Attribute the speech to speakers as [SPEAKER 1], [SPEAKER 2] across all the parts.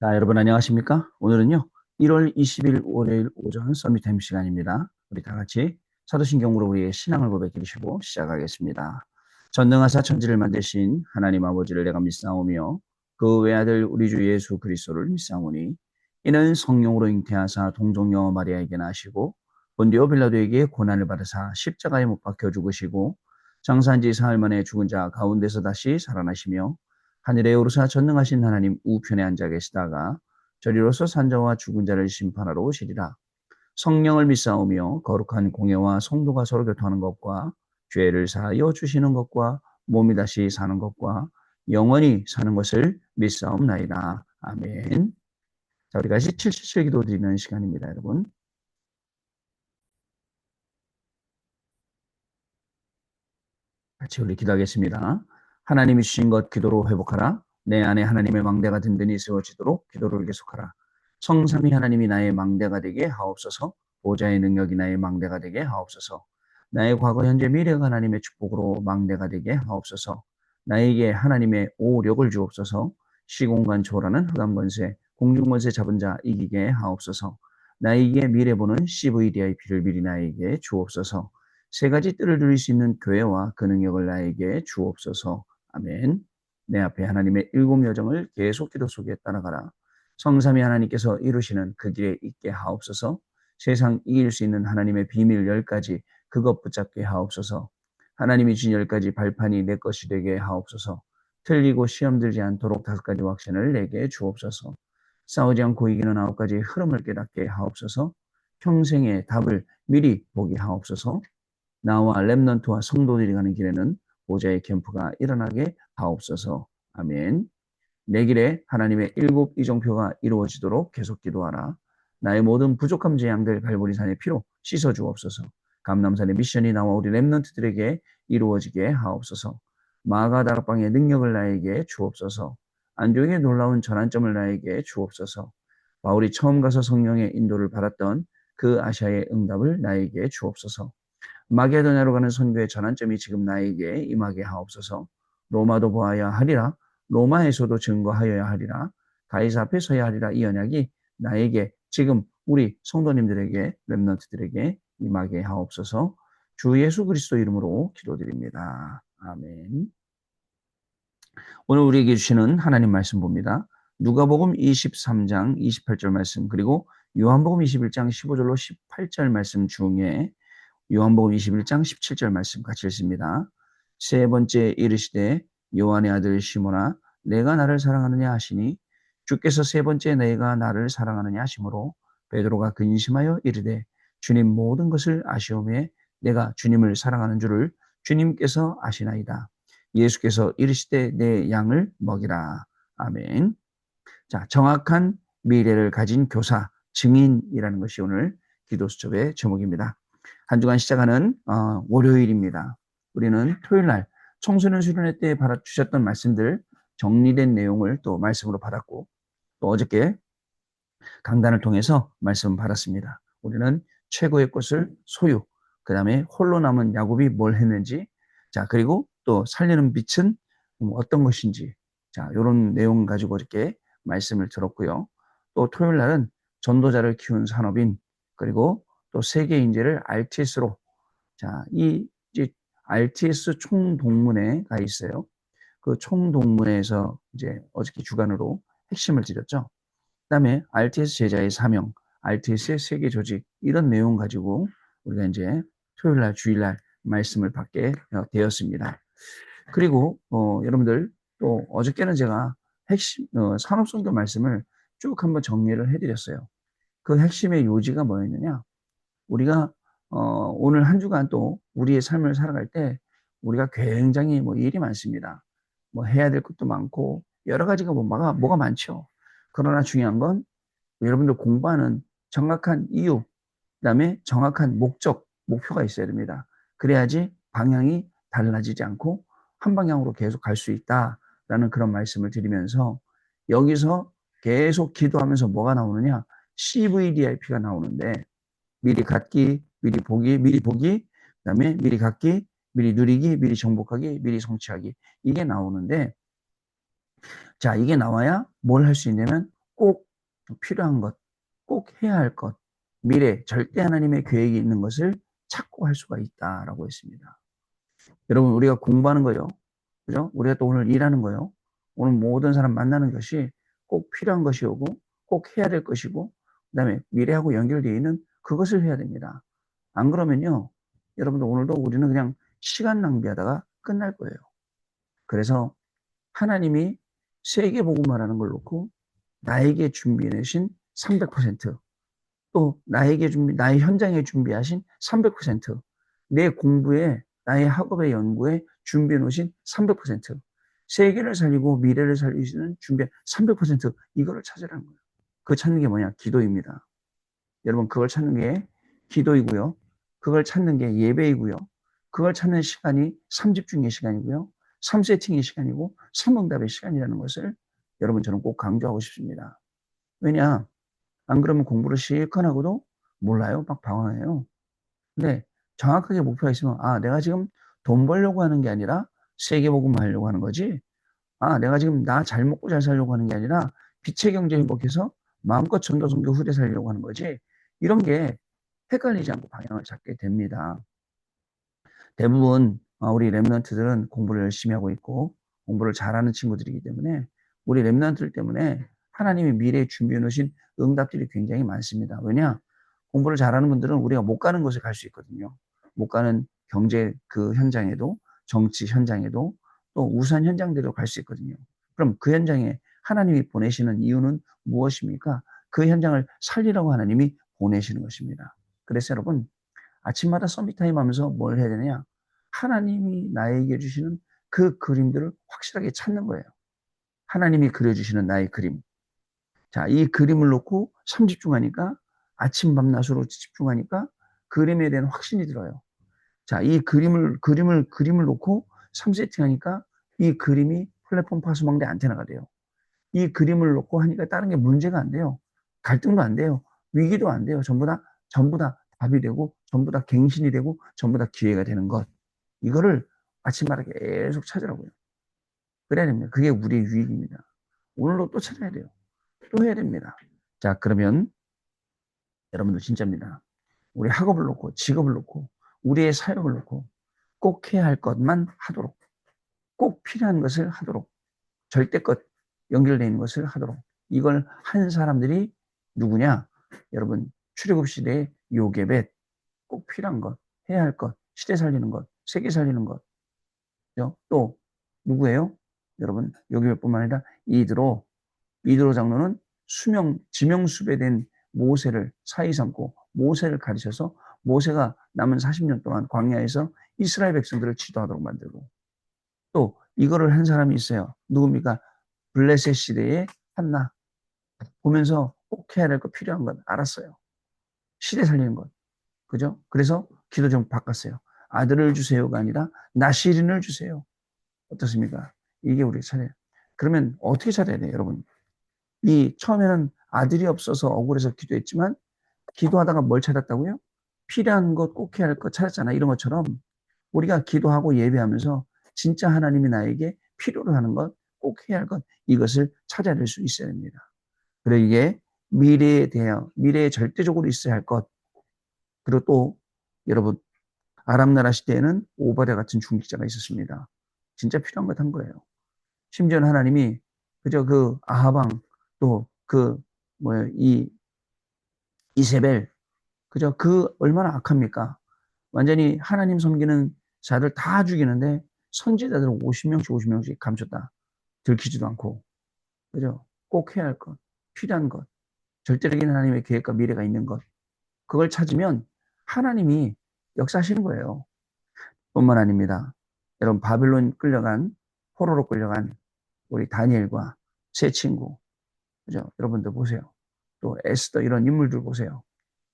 [SPEAKER 1] 자, 여러분 안녕하십니까? 오늘은요, 1월 20일 월요일 오전 썰미타임 시간입니다. 우리 다 같이 사도신경으로 우리의 신앙을 고백해주시고 시작하겠습니다. 전능하사 천지를 만드신 하나님 아버지를 내가 믿사오며 그 외아들 우리 주 예수 그리스도를 믿사오니 이는 성령으로 잉태하사 동정녀 마리아에게 나시고 본디오 빌라도에게 고난을 받으사 십자가에 못 박혀 죽으시고 장사한 지 사흘 만에 죽은 자 가운데서 다시 살아나시며 하늘에 오르사 전능하신 하나님 우편에 앉아 계시다가 저리로서 산자와 죽은 자를 심판하러 오시리라. 성령을 믿사오며 거룩한 공예와 성도가 서로 교통하는 것과 죄를 사하여 주시는 것과 몸이 다시 사는 것과 영원히 사는 것을 믿사옵나이다. 아멘. 자, 우리 같이 77 기도 드리는 시간입니다, 여러분. 같이 우리 기도하겠습니다. 하나님이 주신 것 기도로 회복하라. 내 안에 하나님의 망대가 든든히 세워지도록 기도를 계속하라. 성삼위 하나님이 나의 망대가 되게 하옵소서. 보좌의 능력이 나의 망대가 되게 하옵소서. 나의 과거 현재 미래가 하나님의 축복으로 망대가 되게 하옵소서. 나에게 하나님의 오력을 주옵소서. 시공간 초월하는 흑암 권세, 공중 권세 잡은 자 이기게 하옵소서. 나에게 미래 보는 CVDIP를 미리 나에게 주옵소서. 세 가지 뜰을 누릴 수 있는 교회와 그 능력을 나에게 주옵소서. 아멘. 내 앞에 하나님의 일곱 여정을 계속 기도 속에 따라가라. 성삼위 하나님께서 이루시는 그 길에 있게 하옵소서. 세상 이길 수 있는 하나님의 비밀 10가지 그것 붙잡게 하옵소서. 하나님이 주신 10가지 발판이 내 것이 되게 하옵소서. 틀리고 시험 들지 않도록 5가지 확신을 내게 주옵소서. 싸우지 않고 이기는 9가지 흐름을 깨닫게 하옵소서. 평생의 답을 미리 보게 하옵소서. 나와 렘넌트와 성도들이 가는 길에는 보좌의 캠프가 일어나게 하옵소서. 아멘. 내 길에 하나님의 일곱 이정표가 이루어지도록 계속 기도하라. 나의 모든 부족함 재앙들 갈보리산의 피로 씻어주옵소서. 감남산의 미션이 나와 우리 렘넌트들에게 이루어지게 하옵소서. 마가다락방의 능력을 나에게 주옵소서. 안동의 놀라운 전환점을 나에게 주옵소서. 바울이 처음 가서 성령의 인도를 받았던 그 아시아의 응답을 나에게 주옵소서. 마게도냐로 가는 선교의 전환점이 지금 나에게 임하게 하옵소서. 로마도 보아야 하리라. 로마에서도 증거하여야 하리라. 가이사 앞에 서야 하리라. 이 언약이 나에게 지금 우리 성도님들에게 렘넌트들에게 임하게 하옵소서. 주 예수 그리스도 이름으로 기도드립니다. 아멘. 오늘 우리에게 주시는 하나님 말씀 봅니다. 누가복음 23장 28절 말씀 그리고 요한복음 21장 15절로 18절 말씀 중에 요한복음 21장 17절 말씀 같이 읽습니다. 세 번째 이르시되 요한의 아들 시몬아 내가 나를 사랑하느냐 하시니 주께서 세 번째 내가 나를 사랑하느냐 하시므로 베드로가 근심하여 이르되 주님 모든 것을 아시오매 내가 주님을 사랑하는 줄을 주님께서 아시나이다. 예수께서 이르시되 내 양을 먹이라. 아멘. 자, 정확한 미래를 가진 교사, 증인이라는 것이 오늘 기도 수첩의 제목입니다. 한 주간 시작하는 월요일입니다. 우리는 토요일 날 청소년 수련회 때 주셨던 말씀들 정리된 내용을 또 말씀으로 받았고 또 어저께 강단을 통해서 말씀을 받았습니다. 우리는 최고의 꽃을 소유, 그 다음에 홀로 남은 야곱이 뭘 했는지, 자 그리고 또 살리는 빛은 어떤 것인지, 자 이런 내용 가지고 이렇게 말씀을 들었고요. 또 토요일 날은 전도자를 키운 산업인 그리고 또 세계 인재를 RTS로 자, 이 이제 RTS 총동문회가 있어요. 그 총동문회에서 이제 어저께 주간으로 핵심을 드렸죠. 그다음에 RTS 제자의 사명, RTS의 세계 조직 이런 내용 가지고 우리가 이제 토요일 날 주일 날 말씀을 받게 되었습니다. 그리고 여러분들 또 어저께는 제가 핵심 산업선교 말씀을 쭉 한번 정리를 해드렸어요. 그 핵심의 요지가 뭐였느냐? 우리가 오늘 한 주간 또 우리의 삶을 살아갈 때 우리가 굉장히 일이 많습니다. 해야 될 것도 많고 여러 가지가 뭐가 많죠. 그러나 중요한 건 여러분들 공부하는 정확한 이유, 그다음에 정확한 목적, 목표가 있어야 됩니다. 그래야지 방향이 달라지지 않고 한 방향으로 계속 갈 수 있다라는 그런 말씀을 드리면서 여기서 계속 기도하면서 뭐가 나오느냐? CVDIP가 나오는데 미리 갖기, 미리 보기, 그다음에 미리 갖기, 미리 누리기, 미리 정복하기, 미리 성취하기. 이게 나오는데 자, 이게 나와야 뭘 할 수 있냐면 꼭 필요한 것, 꼭 해야 할 것, 미래, 절대 하나님의 계획이 있는 것을 찾고 할 수가 있다라고 했습니다. 여러분, 우리가 공부하는 거요. 그죠? 우리가 또 오늘 일하는 거요. 오늘 모든 사람 만나는 것이 꼭 필요한 것이오고, 꼭 해야 될 것이고, 그 다음에 미래하고 연결되어 있는 그것을 해야 됩니다. 안 그러면요, 여러분들 오늘도 우리는 그냥 시간 낭비하다가 끝날 거예요. 그래서 하나님이 세계복음화라는 걸 놓고 나에게 준비해 내신 300%, 또 나의 현장에 준비하신 300%, 내 공부에, 나의 학업의 연구에 준비해 놓으신 300%, 세계를 살리고 미래를 살리시는 준비 300%, 이거를 찾으라는 거예요. 그 찾는 게 뭐냐? 기도입니다. 여러분, 그걸 찾는 게 기도이고요. 그걸 찾는 게 예배이고요. 그걸 찾는 시간이 3집중의 시간이고요. 3세팅의 시간이고 3응답의 시간이라는 것을 여러분, 저는 꼭 강조하고 싶습니다. 왜냐? 안 그러면 공부를 실컷 하고도 몰라요. 막 방황해요. 근데 정확하게 목표가 있으면, 아, 내가 지금 돈 벌려고 하는 게 아니라 세계복음화 하려고 하는 거지. 아, 내가 지금 나 잘 먹고 잘 살려고 하는 게 아니라 빛의 경제 행복해서 마음껏 전도 선교 후대 살려고 하는 거지. 이런 게 헷갈리지 않고 방향을 잡게 됩니다. 대부분 우리 랩런트들은 공부를 열심히 하고 있고 공부를 잘하는 친구들이기 때문에 우리 랩런트들 때문에 하나님이 미래에 준비해 놓으신 응답들이 굉장히 많습니다. 왜냐? 공부를 잘하는 분들은 우리가 못 가는 곳에 갈 수 있거든요. 못 가는 경제 그 현장에도, 정치 현장에도, 또 우산 현장대로 갈 수 있거든요. 그럼 그 현장에 하나님이 보내시는 이유는 무엇입니까? 그 현장을 살리라고 하나님이 보내시는 것입니다. 그래서 여러분, 아침마다 서밋타임 하면서 뭘 해야 되느냐? 하나님이 나에게 주시는 그 그림들을 확실하게 찾는 거예요. 하나님이 그려주시는 나의 그림. 자, 이 그림을 놓고 삼집중하니까, 아침, 밤, 낮으로 집중하니까 그림에 대한 확신이 들어요. 자, 이 그림을 놓고 3세팅하니까 이 그림이 플랫폼 파수망대 안테나가 돼요. 이 그림을 놓고 하니까 다른 게 문제가 안 돼요. 갈등도 안 돼요. 위기도 안 돼요. 전부 다 답이 되고, 전부 다 갱신이 되고, 전부 다 기회가 되는 것. 이거를 아침마다 계속 찾으라고요. 그래야 됩니다. 그게 우리의 유익입니다. 오늘도 또 찾아야 돼요. 또 해야 됩니다. 자, 그러면 여러분들 진짜입니다. 우리 학업을 놓고, 직업을 놓고, 우리의 사역을 놓고 꼭 해야 할 것만 하도록, 꼭 필요한 것을 하도록, 절대껏 연결되어 있는 것을 하도록. 이걸 한 사람들이 누구냐? 여러분, 출애굽 시대의 요게벳, 꼭 필요한 것, 해야 할 것, 시대 살리는 것, 세계 살리는 것. 또 누구예요? 여러분, 요게벳뿐만 아니라 이드로 장로는 지명수배된 모세를 사이 삼고 모세를 가르쳐서 모세가 남은 40년 동안 광야에서 이스라엘 백성들을 지도하도록 만들고, 또 이거를 한 사람이 있어요. 누굽니까? 블레셋 시대의 한나. 보면서 꼭 해야 될 거, 필요한 것 알았어요. 시대 살리는 것. 그죠? 그래서 기도 좀 바꿨어요. 아들을 주세요가 아니라 나시린을 주세요. 어떻습니까? 이게 우리 차례. 그러면 어떻게 찾아야 돼요, 여러분? 이 처음에는 아들이 없어서 억울해서 기도했지만 기도하다가 뭘 찾았다고요? 필요한 것, 꼭 해야 할 것 찾았잖아. 이런 것처럼 우리가 기도하고 예배하면서 진짜 하나님이 나에게 필요로 하는 것, 꼭 해야 할 것, 이것을 찾아낼 수 있어야 됩니다. 그리고 이게 미래에 절대적으로 있어야 할 것. 그리고 또 여러분, 아람 나라 시대에는 오바댜 같은 중직자가 있었습니다. 진짜 필요한 것 한 거예요. 심지어는 하나님이 그저 그 아하방, 또 그 뭐야 이 이세벨, 그저 그 얼마나 악합니까? 완전히 하나님 섬기는 자들 다 죽이는데 선지자들 50명씩 감췄다. 들키지도 않고. 그죠? 꼭 해야 할 것, 필요한 것, 절대적인 하나님의 계획과 미래가 있는 것. 그걸 찾으면 하나님이 역사하시는 거예요. 뿐만 아닙니다. 여러분, 바빌론 끌려간, 포로로 끌려간 우리 다니엘과 세 친구, 그죠? 여러분들 보세요. 또 에스더, 이런 인물들 보세요.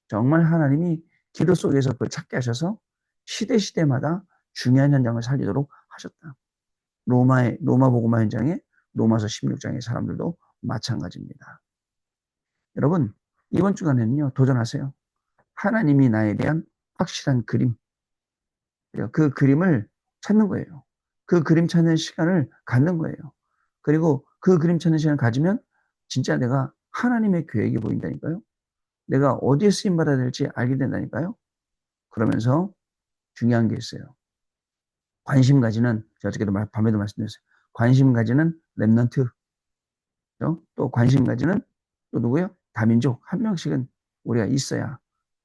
[SPEAKER 1] 정말 하나님이 기도 속에서 그걸 찾게 하셔서 시대마다 중요한 현장을 살리도록 하셨다. 로마 복음화 현장에 로마서 16장의 사람들도 마찬가지입니다. 여러분, 이번 주간에는요, 도전하세요. 하나님이 나에 대한 확실한 그림, 그 그림을 찾는 거예요. 그 그림 찾는 시간을 갖는 거예요. 그리고 그 그림 찾는 시간을 가지면 진짜 내가 하나님의 계획이 보인다니까요. 내가 어디에 쓰임 받아야 될지 알게 된다니까요. 그러면서 중요한 게 있어요. 관심 가지는, 제가 어저께도 밤에도 말씀드렸어요. 관심 가지는 렘넌트, 또 관심 가지는 또 누구요? 다민족 한 명씩은 우리가 있어야,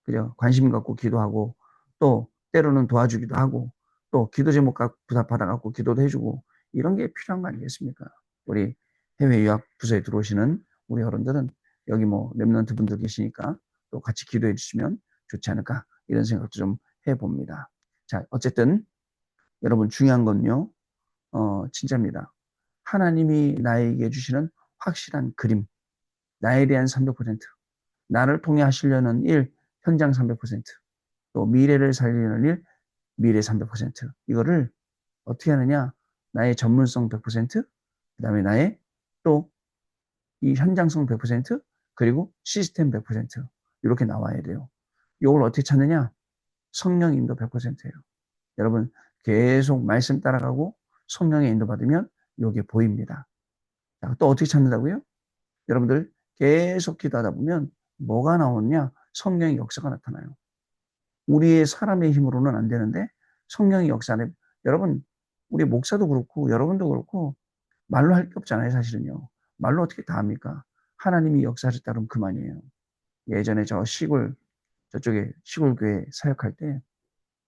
[SPEAKER 1] 그죠? 관심 갖고 기도하고, 또 때로는 도와주기도 하고, 또 기도 제목 받아갖고 기도도 해주고, 이런 게 필요한 거 아니겠습니까? 우리 해외 유학 부서에 들어오시는 우리 어른들은 여기 뭐 렘넌트 분들 계시니까 또 같이 기도해 주시면 좋지 않을까, 이런 생각도 좀 해봅니다. 자, 어쨌든 여러분 중요한 건요, 진짜입니다. 하나님이 나에게 주시는 확실한 그림, 나에 대한 300%, 나를 통해 하시려는 일, 현장 300%, 또 미래를 살리는 일, 미래 300%. 이거를 어떻게 하느냐? 나의 전문성 100%, 그 다음에 나의 또 이 현장성 100%, 그리고 시스템 100%, 이렇게 나와야 돼요. 이걸 어떻게 찾느냐? 성령 인도 100%예요. 여러분 계속 말씀 따라가고 성령의 인도 받으면 이게 보입니다. 자, 또 어떻게 찾는다고요? 여러분들 계속 기도하다 보면 뭐가 나오느냐? 성령의 역사가 나타나요. 우리의 사람의 힘으로는 안 되는데 성령의 역사 안에, 여러분 우리 목사도 그렇고 여러분도 그렇고 말로 할 게 없잖아요. 사실은요. 말로 어떻게 다 합니까? 하나님이 역사하셨다 그러면 그만이에요. 예전에 저쪽에 시골 교회 사역할 때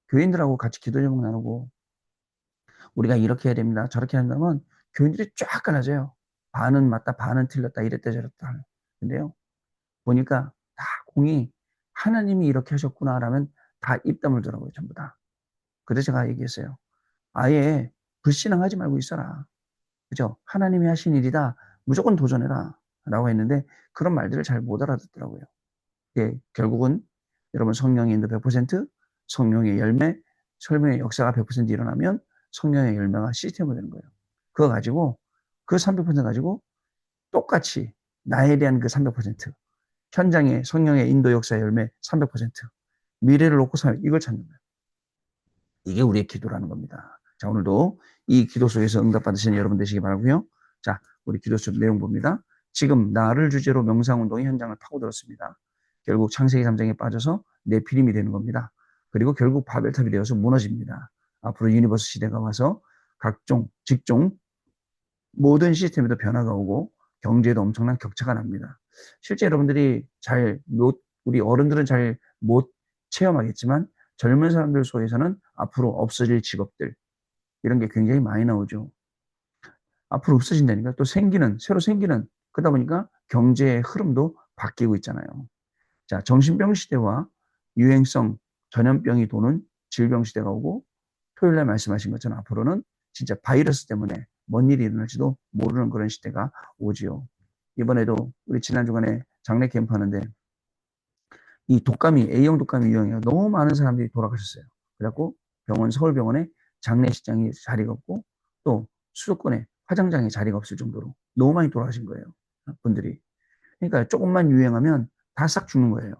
[SPEAKER 1] 교인들하고 같이 기도 제목 나누고 우리가 이렇게 해야 됩니다, 저렇게 한다면 교인들이 쫙 갈라져요. 반은 맞다, 반은 틀렸다, 이랬다 저랬다. 근데요, 보니까 다 공이 하나님이 이렇게 하셨구나라면 다 입 다물더라고요, 전부 다. 그래서 제가 얘기했어요. 아예 불신앙하지 말고 있어라. 그죠? 하나님이 하신 일이다. 무조건 도전해라. 라고 했는데 그런 말들을 잘 못 알아듣더라고요. 예, 결국은 여러분 성령의 인도 100%, 성령의 열매, 설명의 역사가 100% 일어나면 성령의 열매가 시스템으로 되는 거예요. 그거 가지고 그 300% 가지고 똑같이 나에 대한 그 300%, 현장의 성령의 인도 역사의 열매 300%, 미래를 놓고 살 이걸 찾는 거예요. 이게 우리의 기도라는 겁니다. 자, 오늘도 이 기도 속에서 응답받으시는 여러분 되시기 바라고요. 자, 우리 기도 속 내용 봅니다. 지금 나를 주제로 명상운동의 현장을 파고들었습니다. 결국 창세기 3장에 빠져서 내피림이 되는 겁니다. 그리고 결국 바벨탑이 되어서 무너집니다. 앞으로 유니버스 시대가 와서 각종, 직종, 모든 시스템에도 변화가 오고 경제에도 엄청난 격차가 납니다. 실제 여러분들이 우리 어른들은 잘 못 체험하겠지만 젊은 사람들 속에서는 앞으로 없어질 직업들, 이런 게 굉장히 많이 나오죠. 앞으로 없어진다니까. 또 새로 생기는, 그러다 보니까 경제의 흐름도 바뀌고 있잖아요. 자, 정신병 시대와 유행성 전염병이 도는 질병 시대가 오고, 토요일날 말씀하신 것처럼 앞으로는 진짜 바이러스 때문에 뭔 일이 일어날지도 모르는 그런 시대가 오지요. 이번에도 우리 지난 주간에 장례 캠프 하는데 이 독감이, A형 독감이 유행해요. 너무 많은 사람들이 돌아가셨어요. 그래갖고 서울병원에 장례식장이 자리가 없고 또 수도권에 화장장에 자리가 없을 정도로 너무 많이 돌아가신 거예요. 분들이. 그러니까 조금만 유행하면 다 싹 죽는 거예요.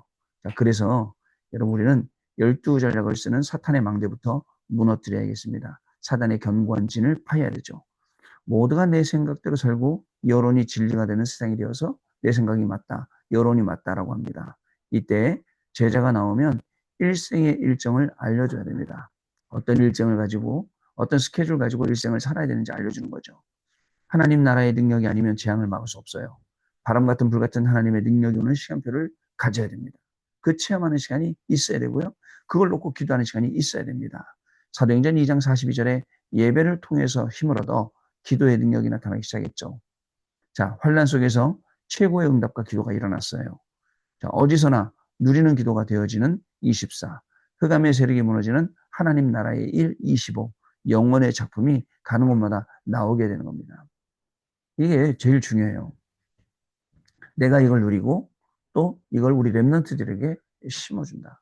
[SPEAKER 1] 자, 그래서 여러분 우리는 12전략을 쓰는 사탄의 망대부터 무너뜨려야겠습니다. 사단의 견고한 진을 파야 되죠. 모두가 내 생각대로 살고 여론이 진리가 되는 세상이 되어서 내 생각이 맞다, 여론이 맞다라고 합니다. 이때 제자가 나오면 일생의 일정을 알려줘야 됩니다. 어떤 일정을 가지고 어떤 스케줄 가지고 일생을 살아야 되는지 알려주는 거죠. 하나님 나라의 능력이 아니면 재앙을 막을 수 없어요. 바람 같은 불 같은 하나님의 능력이 오는 시간표를 가져야 됩니다. 그 체험하는 시간이 있어야 되고요. 그걸 놓고 기도하는 시간이 있어야 됩니다. 사도행전 2장 42절에 예배를 통해서 힘을 얻어 기도의 능력이 나타나기 시작했죠. 자, 환란 속에서 최고의 응답과 기도가 일어났어요. 자, 어디서나 누리는 기도가 되어지는 24, 흑암의 세력이 무너지는 하나님 나라의 1, 25, 영원의 작품이 가는 곳마다 나오게 되는 겁니다. 이게 제일 중요해요. 내가 이걸 누리고 또 이걸 우리 랩런트들에게 심어준다.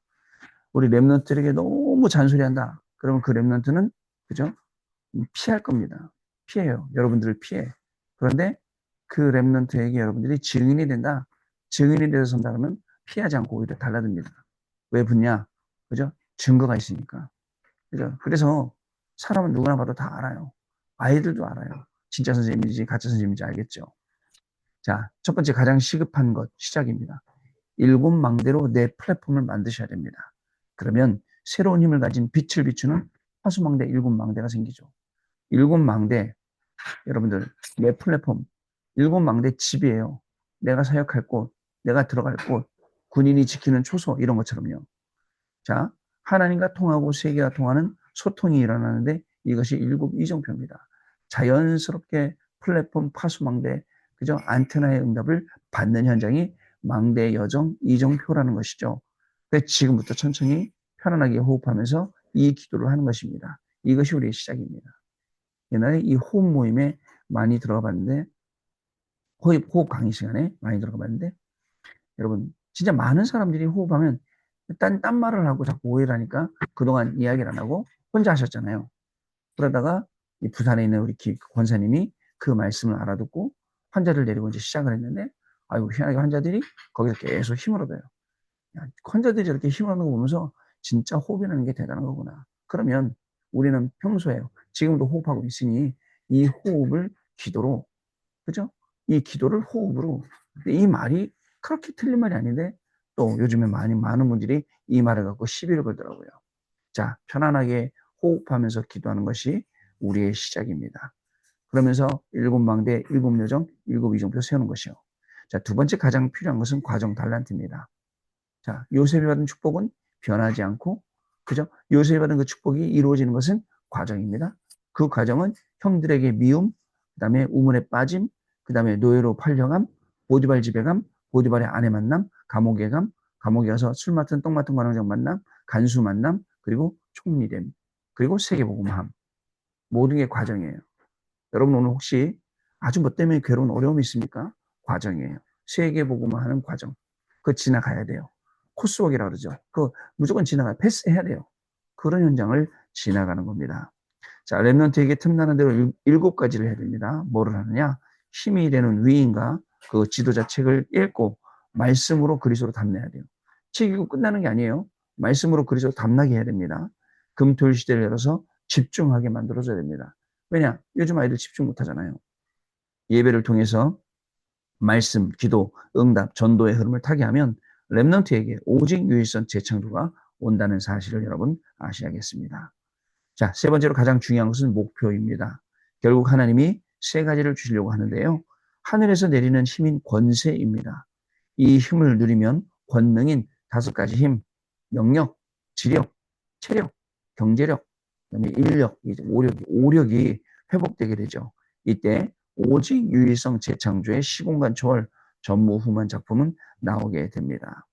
[SPEAKER 1] 우리 랩런트들에게 너무 잔소리한다. 그러면 그 랩런트는, 그죠? 피할 겁니다. 피해요. 여러분들을 피해. 그런데 그 랩런트에게 여러분들이 증인이 된다. 증인이 돼서 선다 그러면 피하지 않고 오히려 달라듭니다. 왜 붙냐? 그죠? 증거가 있으니까. 그죠? 그래서 사람은 누구나 봐도 다 알아요. 아이들도 알아요. 진짜 선생님인지 가짜 선생님인지 알겠죠. 자, 첫 번째 가장 시급한 것 시작입니다. 7망대로 내 플랫폼을 만드셔야 됩니다. 그러면 새로운 힘을 가진 빛을 비추는 화수망대 7망대가 생기죠. 7망대, 여러분들, 내 플랫폼, 7망대 집이에요. 내가 사역할 곳, 내가 들어갈 곳, 군인이 지키는 초소, 이런 것처럼요. 자, 하나님과 통하고 세계와 통하는 소통이 일어나는데 이것이 일곱 이정표입니다. 자연스럽게 플랫폼 파수망대, 그죠? 안테나의 응답을 받는 현장이 망대 여정 이정표라는 것이죠. 그래서 지금부터 천천히 편안하게 호흡하면서 이 기도를 하는 것입니다. 이것이 우리의 시작입니다. 옛날에 이 호흡 모임에 많이 들어가 봤는데, 호흡 강의 시간에 많이 들어가 봤는데, 여러분, 진짜 많은 사람들이 호흡하면 딴 말을 하고 자꾸 오해를 하니까 그동안 이야기를 안 하고 혼자 하셨잖아요. 그러다가 이 부산에 있는 우리 권사님이 그 말씀을 알아듣고 환자를 데리고 이제 시작을 했는데, 아이고, 희한하게 환자들이 거기서 계속 힘을 얻어요. 야, 환자들이 저렇게 힘을 얻는 거 보면서 진짜 호흡이라는 게 대단한 거구나. 그러면 우리는 평소에 지금도 호흡하고 있으니 이 호흡을 기도로, 그죠? 이 기도를 호흡으로, 이 말이 그렇게 틀린 말이 아닌데 또 요즘에 많은 분들이 이 말을 갖고 시비를 걸더라고요. 자, 편안하게 호흡하면서 기도하는 것이 우리의 시작입니다. 그러면서 7망대, 7요정, 7이정표 세우는 것이요. 자, 두 번째 가장 필요한 것은 과정 달란트입니다. 자, 요셉이 받은 축복은 변하지 않고, 그죠? 요셉이 받은 그 축복이 이루어지는 것은 과정입니다. 그 과정은 형들에게 미움, 그 다음에 우물에 빠짐, 그 다음에 노예로 팔려감, 보디발 집에 감, 보디발의 아내 만남, 감옥에 감, 감옥에 가서 술 맡은 똥 맡은 관원장 만남, 간수 만남, 그리고 총리됨, 그리고 세계복음함. 모든 게 과정이에요. 여러분 오늘 혹시 아주 뭐 때문에 괴로운 어려움이 있습니까? 과정이에요. 세계복음화하는 과정. 그거 지나가야 돼요. 코스웍이라고 그러죠. 그거 무조건 패스해야 돼요. 그런 현장을 지나가는 겁니다. 자, 랩런트에게 틈나는 대로 7가지를 해야 됩니다. 뭐를 하느냐? 힘이 되는 위인과 그 지도자 책을 읽고 말씀으로 그리스도로 담내야 돼요. 책 읽고 끝나는 게 아니에요. 말씀으로 그리스도로 담나게 해야 됩니다. 금토일 시대를 열어서 집중하게 만들어줘야 됩니다. 왜냐? 요즘 아이들 집중 못 하잖아요. 예배를 통해서 말씀, 기도, 응답, 전도의 흐름을 타게 하면 랩런트에게 오직 유일성 재창조가 온다는 사실을 여러분 아셔야겠습니다. 자, 세 번째로 가장 중요한 것은 목표입니다. 결국 하나님이 세 가지를 주시려고 하는데요. 하늘에서 내리는 힘인 권세입니다. 이 힘을 누리면 권능인 5가지 힘, 영력, 지력, 체력, 경제력, 그다음에 인력, 오력이 회복되게 되죠. 이때 오직 유일성 재창조의 시공간 초월 전무후무한 작품은 나오게 됩니다.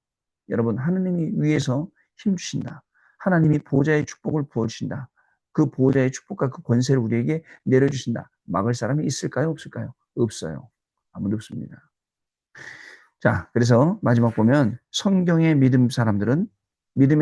[SPEAKER 1] 여러분, 하나님이 위에서 힘 주신다. 하나님이 보호자의 축복을 부어주신다. 그 보호자의 축복과 그 권세를 우리에게 내려주신다. 막을 사람이 있을까요? 없을까요? 없어요. 아무도 없습니다. 자, 그래서 마지막 보면 성경의 믿음의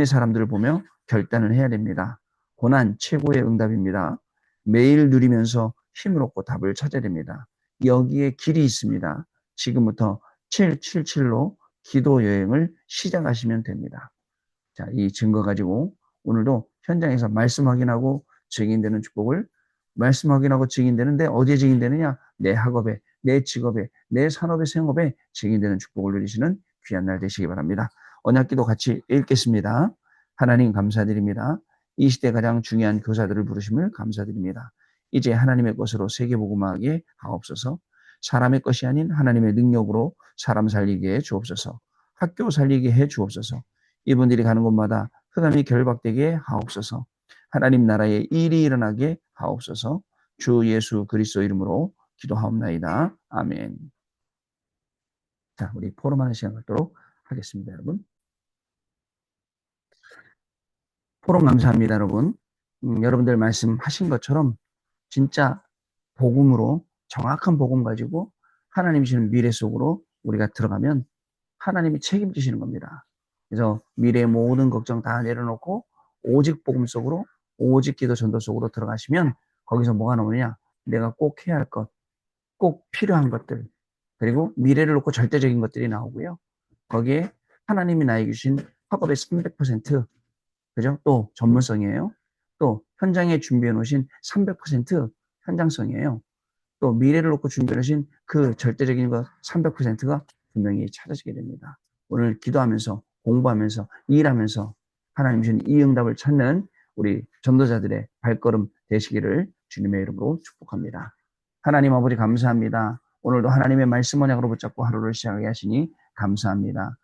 [SPEAKER 1] 사람들을 보며 결단을 해야 됩니다. 고난 최고의 응답입니다. 매일 누리면서 힘을 얻고 답을 찾아야 됩니다. 여기에 길이 있습니다. 지금부터 777로 기도 여행을 시작하시면 됩니다. 자, 이 증거 가지고 오늘도 현장에서 말씀 확인하고 증인되는 축복을 말씀 확인하고 증인되는데 어디에 증인되느냐? 내 학업에, 내 직업에, 내 산업의 생업에 증인되는 축복을 누리시는 귀한 날 되시기 바랍니다. 언약기도 같이 읽겠습니다. 하나님 감사드립니다. 이 시대 가장 중요한 교사들을 부르심을 감사드립니다. 이제 하나님의 것으로 세계복음하게 하옵소서. 사람의 것이 아닌 하나님의 능력으로 사람 살리게 해 주옵소서. 학교 살리게 해 주옵소서. 이분들이 가는 곳마다 흑암이 결박되게 하옵소서. 하나님 나라의 일이 일어나게 하옵소서. 주 예수 그리스도 이름으로 기도하옵나이다. 아멘. 자, 우리 포럼하는 시간 갖도록 하겠습니다, 여러분. 포럼 감사합니다, 여러분. 여러분들 말씀하신 것처럼 진짜 복음으로 정확한 복음 가지고 하나님 주시는 미래 속으로 우리가 들어가면 하나님이 책임지시는 겁니다. 그래서 미래의 모든 걱정 다 내려놓고 오직 복음 속으로 오직 기도 전도 속으로 들어가시면 거기서 뭐가 나오느냐? 내가 꼭 해야 할 것, 꼭 필요한 것들, 그리고 미래를 놓고 절대적인 것들이 나오고요. 거기에 하나님이 나에게 주신 학업의 300%, 그죠? 또 전문성이에요. 또 현장에 준비해 놓으신 300% 현장성이에요. 또 미래를 놓고 준비하신 그 절대적인 것 300%가 분명히 찾아지게 됩니다. 오늘 기도하면서 공부하면서 일하면서 하나님 주신 이 응답을 찾는 우리 전도자들의 발걸음 되시기를 주님의 이름으로 축복합니다. 하나님 아버지 감사합니다. 오늘도 하나님의 말씀 언약으로 붙잡고 하루를 시작하게 하시니 감사합니다.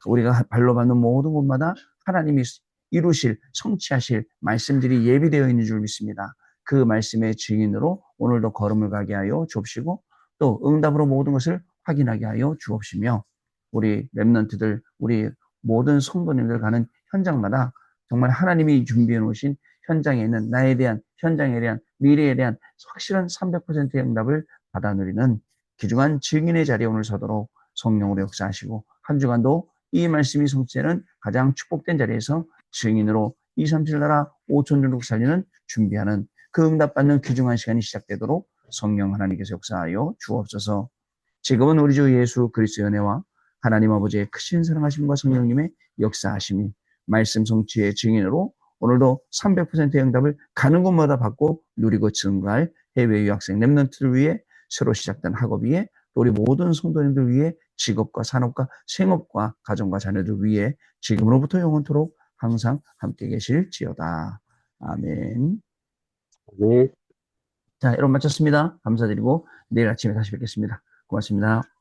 [SPEAKER 1] 우리가 발로 밟는 모든 곳마다 하나님이 이루실 성취하실 말씀들이 예비되어 있는 줄 믿습니다. 그 말씀의 증인으로 오늘도 걸음을 가게 하여 주옵시고 또 응답으로 모든 것을 확인하게 하여 주옵시며 우리 렘넌트들 우리 모든 성도님들 가는 현장마다 정말 하나님이 준비해 놓으신 현장에 있는 나에 대한 현장에 대한 미래에 대한 확실한 300%의 응답을 받아 누리는 귀중한 증인의 자리에 오늘 서도록 성령으로 역사하시고 한 주간도 이 말씀이 성취되는 가장 축복된 자리에서 증인으로 237 나라 5천전국 살리는 준비하는 그 응답받는 귀중한 시간이 시작되도록 성령 하나님께서 역사하여 주옵소서. 지금은 우리 주 예수 그리스도의 은혜와 하나님 아버지의 크신 사랑하심과 성령님의 역사하심이 말씀 성취의 증인으로 오늘도 300%의 응답을 가는 곳마다 받고 누리고 증거할 해외 유학생 렘넌트를 위해 새로 시작된 학업 위에 또 우리 모든 성도님들 위해 직업과 산업과 생업과 가정과 자녀들 위해 지금으로부터 영원토록 항상 함께 계실지어다. 아멘.
[SPEAKER 2] 네.
[SPEAKER 1] 자, 여러분 마쳤습니다. 감사드리고 내일 아침에 다시 뵙겠습니다. 고맙습니다.